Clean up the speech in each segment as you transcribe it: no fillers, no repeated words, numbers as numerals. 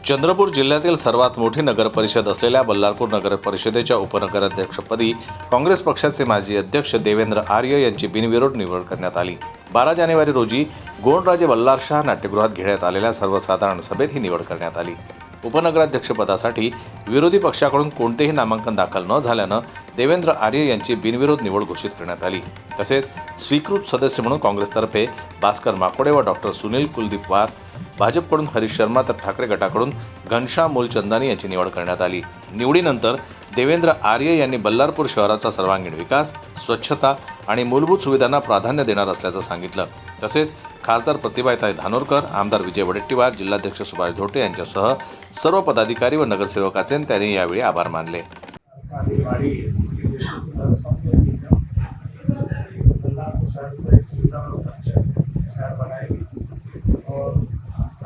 चंद्रपूर जिल्ह्यातील सर्वात मोठी नगर परिषद असलेल्या बल्लारपूर नगर परिषदेच्या उपनगराध्यक्षपदी काँग्रेस पक्षाचे माजी अध्यक्ष देवेंद्र आर्य यांची बिनविरोध निवड करण्यात आली। 12 जानेवारी रोजी गोंडराजे बल्लारशाह नाट्यगृहात घेण्यात आलेल्या सर्वसाधारण सभेत ही निवड करण्यात आली। उपनगराध्यक्षपदासाठी विरोधी पक्षाकडून कोणतेही नामांकन दाखल न झाल्यानं देवेंद्र आर्य यांची बिनविरोध निवड घोषित करण्यात आली। तसेच स्वीकृत सदस्य म्हणून काँग्रेसतर्फे भास्कर माकोडे व डॉक्टर सुनील कुलदीप वार, भाजपकडून हरीश शर्मा तर ठाकरे गटाकडून घनश्याम मूलचंदानी यांची निवड करण्यात आली। निवडीनंतर देवेंद्र आर्य यांनी बल्लारपूर शहराचा सर्वांगीण विकास, स्वच्छता आणि मूलभूत सुविधांना प्राधान्य देणार असल्याचं सांगितलं। तसेच खासदार प्रतिभाताई धानोरकर, आमदार विजय वडेट्टीवार, जिल्हाध्यक्ष सुभाष धोटे यांच्यासह सर्व पदाधिकारी व नगरसेवकांचे त्यांनी यावेळी आभार मानले।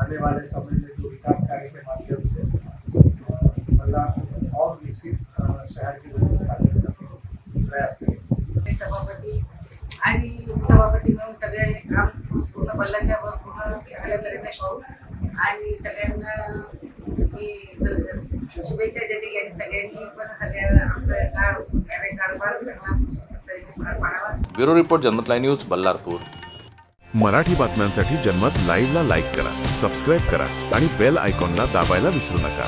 आने वाले समय में जो विकास कार्य के माध्यम से बल्लारपूर और विकसित शहर की व्यवस्था करने का प्रयास करेंगे। सभापती आणि उपसभापती मिळून सगळ्यांनी काम पूर्ण बल्लारशाहवर पूर्ण चांगल्या तऱ्हेने पाहू आणि सगळ्यांना मी शुभेच्छा देते की सगळ्यांनी पण सगळ्यांना आमचा कारभार चांगला तऱ्हेने पार पाडावा। ब्युरो रिपोर्ट, जनमत लाईव्ह न्यूज, बल्लारपूर। मराठी बातम्यांसाठी जनमत लाईव्हला लाईक करा, सबस्क्राईब करा आणि बेल आयकॉनला दाबायला विसरू नका।